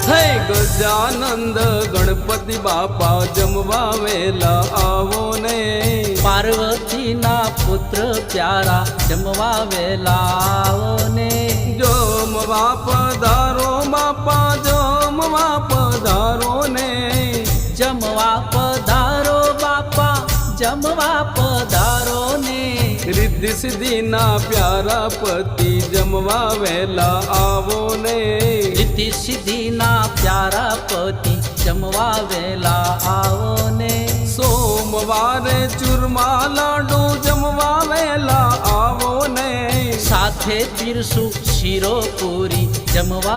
હે ગજાનંદ ગણપતિ બાપા જમવા વેલા આવો ને, પાર્વતીના પુત્ર પ્યારા જમવા વેલા આવો ને, જમવા પધારો બાપા જમવા પધારો ને, જમવા પધારો બાપા જમવા પધારો ને, રિદ્ધિ સિદ્ધિના પ્યારા પતિ જમવા વેલા આવો ને, રિદ્ધિ સિદ્ધિના પ્યારા પતિ જમવા વેલા આવો ને, સોમવારે ચૂરમા લાડુ જમવા વેલા આવો ને, સાથે પીરસું શીરો પૂરી જમવા